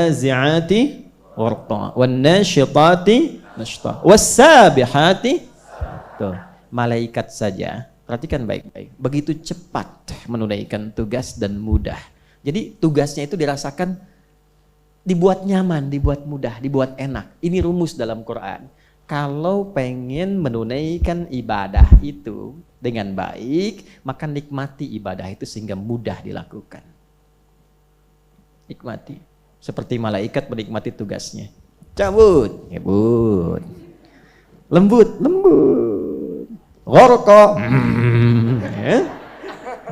nazi'ati gharqa wan nasyitati nashta was-sabihati. Tuh, malaikat saja, perhatikan baik-baik, begitu cepat menunaikan tugas dan mudah. Jadi tugasnya itu dirasakan dibuat nyaman, dibuat mudah, dibuat enak. Ini rumus dalam Quran. Kalau pengen menunaikan ibadah itu dengan baik, maka nikmati ibadah itu sehingga mudah dilakukan. Nikmati. Seperti malaikat menikmati tugasnya. Cabut, ngebut. Lembut, lembut. Gharqa. Ya.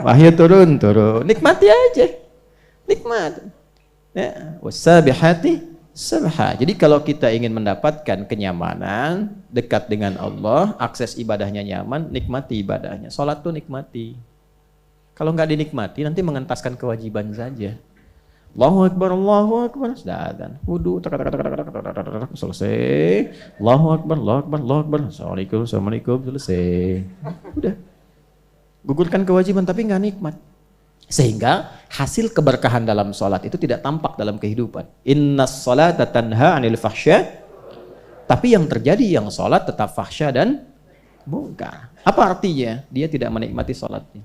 Wahyu turun. Nikmati aja. Nikmat. Ya, wasabihati sabha. Jadi kalau kita ingin mendapatkan kenyamanan, dekat dengan Allah, akses ibadahnya nyaman, nikmati ibadahnya. Salat tuh nikmati. Kalau nggak dinikmati, nanti mengentaskan kewajiban saja. Allahu Akbar, sudah adzan. Wudu, selesai. Allahu Akbar. Assalamualaikum, selesai. Udah. Gugurkan kewajiban tapi nggak nikmat. Sehingga hasil keberkahan dalam sholat itu tidak tampak dalam kehidupan. Innas sholata tanha 'anil fahsya. Tapi yang terjadi yang sholat tetap fahsya dan munkar. Apa artinya? Dia tidak menikmati sholatnya.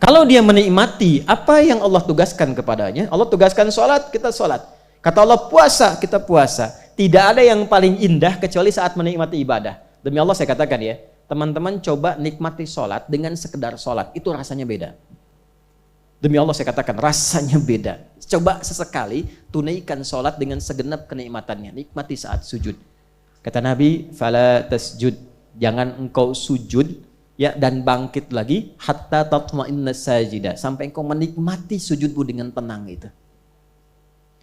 Kalau dia menikmati apa yang Allah tugaskan kepadanya, Allah tugaskan sholat, kita sholat. Kata Allah puasa, kita puasa. Tidak ada yang paling indah kecuali saat menikmati ibadah. Demi Allah saya katakan ya, teman-teman coba nikmati sholat dengan sekedar sholat, itu rasanya beda. Demi Allah saya katakan rasanya beda. Coba sesekali tunaikan sholat dengan segenap kenikmatannya, nikmati saat sujud. Kata Nabi, fala tasjud, jangan engkau sujud ya dan bangkit lagi hatta tatma'inna sajidah, sampai engkau menikmati sujudmu dengan tenang itu.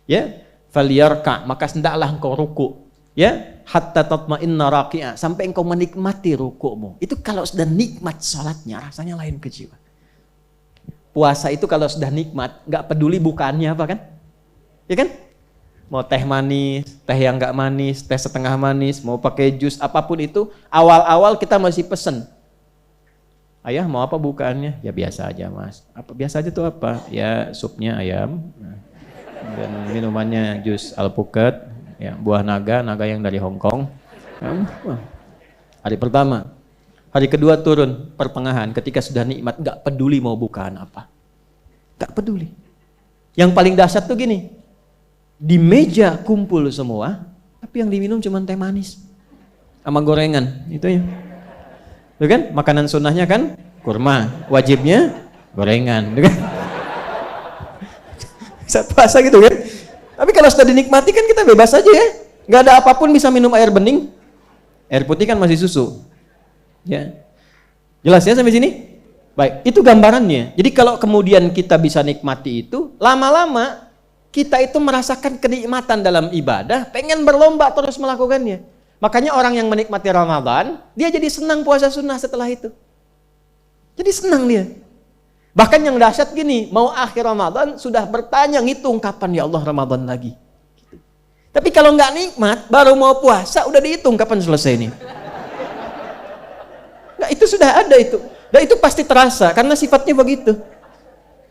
Ya, falyarka, maka hendaklah engkau ruku. Ya, hatta tatma'inna raqi'a, sampai engkau menikmati rukukmu. Itu kalau sudah nikmat sholatnya, rasanya lain ke jiwa. Puasa itu kalau sudah nikmat, nggak peduli bukaannya apa kan? Ya kan? Mau teh manis, teh yang nggak manis, teh setengah manis, mau pakai jus, apapun itu, awal-awal kita masih pesen. Ayah mau apa bukaannya? Ya biasa aja mas. Apa biasa aja tuh apa? Ya supnya ayam, dan minumannya jus alpukat. Ya, buah naga yang dari Hong Kong. Hari pertama, hari kedua turun pertengahan, ketika sudah nikmat nggak peduli mau bukaan apa, nggak peduli. Yang paling dahsyat tuh gini, di meja kumpul semua, tapi yang diminum cuma teh manis sama gorengan, itu ya. Tuh kan, makanan sunnahnya kan kurma, wajibnya gorengan, tuh kan? Saat puasa gitu kan. Tapi kalau sudah dinikmati kan kita bebas aja ya. Nggak ada apapun, bisa minum air bening. Air putih kan masih susu. Ya. Jelas ya sampai sini? Baik, itu gambarannya. Jadi kalau kemudian kita bisa nikmati itu, lama-lama kita itu merasakan kenikmatan dalam ibadah, pengen berlomba terus melakukannya. Makanya orang yang menikmati Ramadan, dia jadi senang puasa sunnah setelah itu. Jadi senang dia. Bahkan yang dahsyat gini, mau akhir Ramadan sudah bertanya, ngitung kapan ya Allah Ramadan lagi. Gitu. Tapi kalau nggak nikmat, baru mau puasa udah dihitung kapan selesai ini. Nah, itu sudah ada itu. Dan itu pasti terasa karena sifatnya begitu.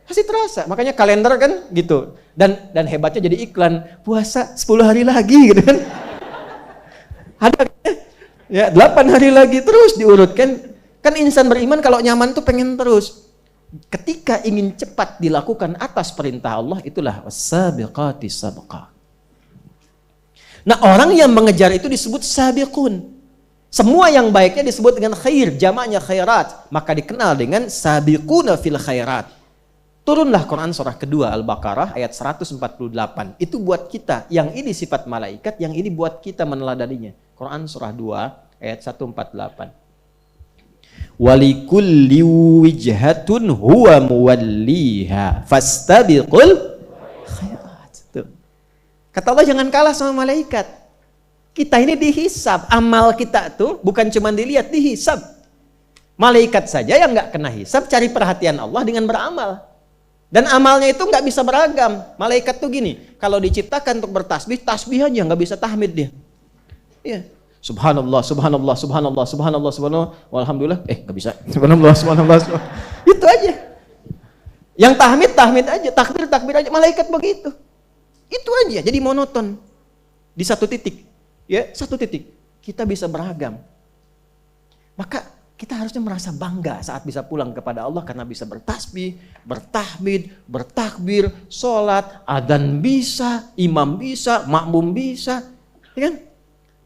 Pasti terasa. Makanya kalender kan gitu. Dan hebatnya jadi iklan, puasa 10 hari lagi gitu kan. Ada ya 8 hari lagi terus diurutkan. Kan insan beriman kalau nyaman tuh pengen terus. Ketika ingin cepat dilakukan atas perintah Allah, itulah was-sabiqati sabqa. Nah, orang yang mengejar itu disebut sabiqun. Semua yang baiknya disebut dengan khair, jamaknya khairat, maka dikenal dengan sabiquna fil khairat. Turunlah Quran surah kedua Al-Baqarah ayat 148. Itu buat kita, yang ini sifat malaikat, yang ini buat kita meneladaninya. Quran surah 2 ayat 148. Walikulli wijhatun huwa muwalliha fastabiqul khairat. Tuh. Kata Allah jangan kalah sama malaikat. Kita ini dihisab, amal kita tuh bukan cuma dilihat, dihisab. Malaikat saja yang nggak kena hisab cari perhatian Allah dengan beramal. Dan amalnya itu nggak bisa beragam. Malaikat tuh gini, kalau diciptakan untuk bertasbih, tasbih aja nggak bisa tahmid dia. Iya. Subhanallah, subhanallah, subhanallah, subhanallah, subhanallah, walhamdulillah, nggak bisa. Subhanallah, subhanallah, subhanallah. Itu aja. Yang tahmid aja, takbir aja. Malaikat begitu. Itu aja, jadi monoton. Di satu titik, ya satu titik. Kita bisa beragam. Maka kita harusnya merasa bangga saat bisa pulang kepada Allah karena bisa bertasbih, bertahmid, bertakbir, sholat, adzan bisa, imam bisa, makmum bisa. Ya kan?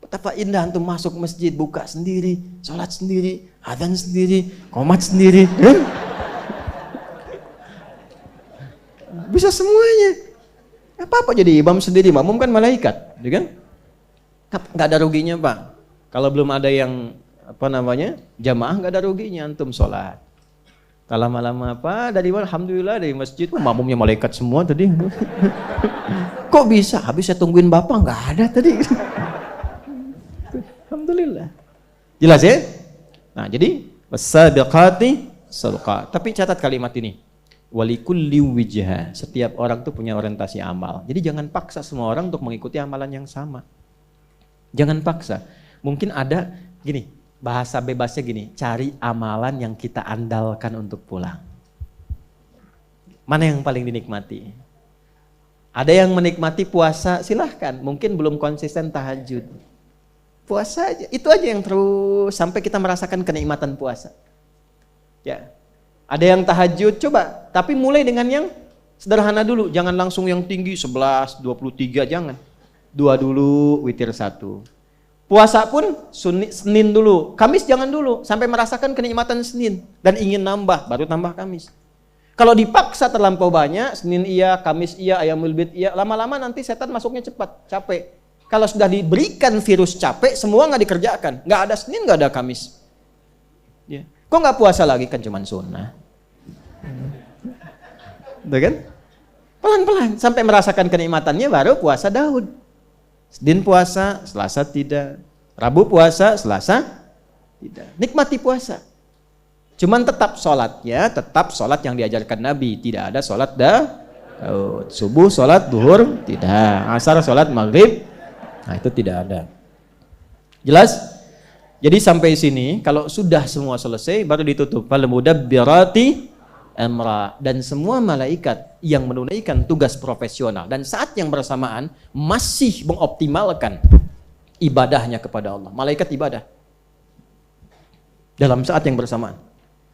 Betapa indah antum masuk masjid, buka sendiri, sholat sendiri, adzan sendiri, qomat sendiri. Bisa semuanya. Apa-apa jadi imam sendiri, makmum kan malaikat, ya kan? Nggak ada ruginya Pak. Kalau belum ada yang jamaah nggak ada ruginya antum sholat. Tak lama-lama apa dari mana? Alhamdulillah dari masjid, makmumnya malaikat semua tadi. Kok bisa? Habis saya tungguin bapak nggak ada tadi. Alhamdulillah. Jelas ya? Nah jadi wasabiqati sabqa. Tapi catat kalimat ini. Walikulli wijha. Setiap orang tuh punya orientasi amal. Jadi jangan paksa semua orang untuk mengikuti amalan yang sama. Jangan paksa. Mungkin ada gini, bahasa bebasnya gini, cari amalan yang kita andalkan untuk pulang. Mana yang paling dinikmati? Ada yang menikmati puasa, silahkan. Mungkin belum konsisten tahajud. Puasa aja, itu aja yang terus sampai kita merasakan kenikmatan puasa. Ya. Ada yang tahajud, coba. Tapi mulai dengan yang sederhana dulu. Jangan langsung yang tinggi, 11, 23, jangan. 2 dulu, witir 1. Puasa pun Senin dulu, Kamis jangan dulu. Sampai merasakan kenikmatan Senin. Dan ingin nambah, baru tambah Kamis. Kalau dipaksa terlampau banyak, Senin iya, Kamis iya, Ayyamul Bid iya. Lama-lama nanti setan masuknya cepat, capek. Kalau sudah diberikan virus capek, semua nggak dikerjakan. Nggak ada Senin, nggak ada Kamis. Ya. Kok nggak puasa lagi? Kan cuman sunnah. Udah kan? Pelan-pelan sampai merasakan kenikmatannya baru puasa Daud. Senin puasa, Selasa tidak. Rabu puasa, Selasa tidak. Nikmati puasa. Cuman tetap sholatnya, tetap sholat yang diajarkan Nabi. Tidak ada sholat Daud. Subuh sholat duhur tidak. Asar sholat maghrib. Nah itu tidak ada. Jelas? Jadi sampai sini, kalau sudah semua selesai, baru ditutup. Fal mudabbirati amra. Dan semua malaikat yang menunaikan tugas profesional dan saat yang bersamaan masih mengoptimalkan ibadahnya kepada Allah. Malaikat ibadah dalam saat yang bersamaan.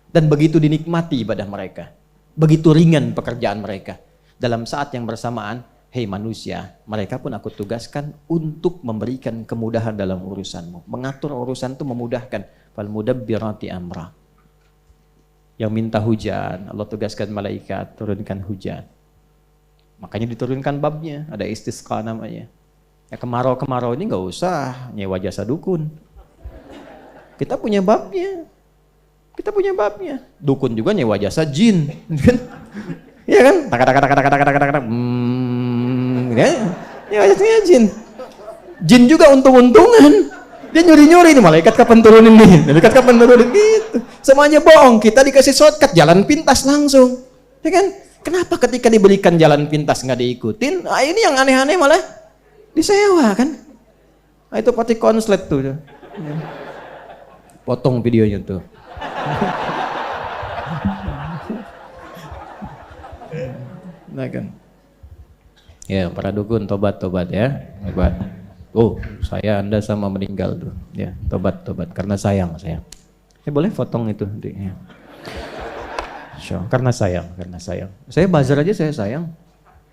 Dan begitu dinikmati ibadah mereka. Begitu ringan pekerjaan mereka. Dalam saat yang bersamaan, hei manusia, mereka pun aku tugaskan untuk memberikan kemudahan dalam urusanmu. Mengatur urusan itu memudahkan. Fal mudabbirati amra. Yang minta hujan, Allah tugaskan malaikat turunkan hujan. Makanya diturunkan babnya, ada istisqa namanya. Ya kemarau-kemarau ini nggak usah nyewa jasa dukun. Kita punya babnya. Kita punya babnya. Dukun juga nyewa jasa jin. Iya kan? Ya biasanya jin. Jin juga untung-untungan. Dia nyuri-nyuri nih, malaikat kapan turunin nih? Malaikat kapan turunin gitu. Semuanya bohong. Kita dikasih shortcut jalan pintas langsung. Ya kan? Kenapa ketika diberikan jalan pintas nggak diikutin? Nah, ini yang aneh-aneh malah disewa kan? Nah, itu pasti konslet tuh. Potong videonya tuh. Nah kan. Ya, para dukun tobat ya. Tobat. Oh, Anda sama meninggal tuh. Ya, tobat karena sayang. Boleh potong itu ya. Karena sayang. Saya bazar aja saya sayang.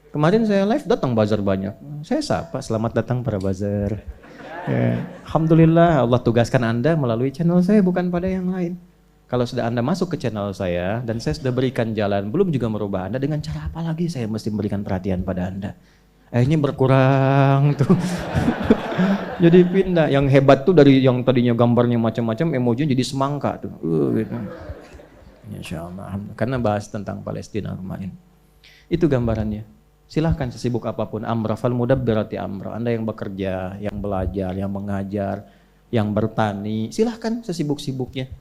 Kemarin saya live datang bazar banyak. Saya sapa, selamat datang para bazar. Ya. Alhamdulillah Allah tugaskan Anda melalui channel saya bukan pada yang lain. Kalau sudah Anda masuk ke channel saya dan saya sudah berikan jalan, belum juga merubah Anda, dengan cara apa lagi saya mesti memberikan perhatian pada Anda? Akhirnya berkurang tuh. Jadi pindah. Yang hebat tuh dari yang tadinya gambarnya macam-macam, emojinya jadi semangka tuh. Gitu. Insyaallah. Karena bahas tentang Palestina kemarin. Itu gambarannya. Silahkan sesibuk apapun. Amra fal mudabbirati amra. Anda yang bekerja, yang belajar, yang mengajar, yang bertani, silahkan sesibuk-sibuknya.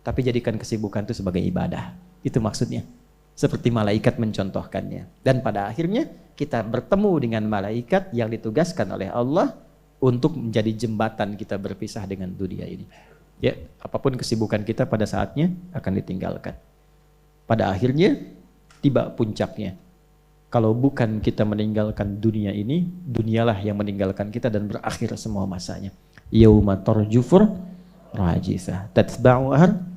Tapi jadikan kesibukan itu sebagai ibadah. Itu maksudnya. Seperti malaikat mencontohkannya. Dan pada akhirnya kita bertemu dengan malaikat yang ditugaskan oleh Allah untuk menjadi jembatan kita berpisah dengan dunia ini. Ya, apapun kesibukan kita pada saatnya akan ditinggalkan. Pada akhirnya tiba puncaknya. Kalau bukan kita meninggalkan dunia ini, dunialah yang meninggalkan kita dan berakhir semua masanya. Yauma tarjufur rajifah tatba'uha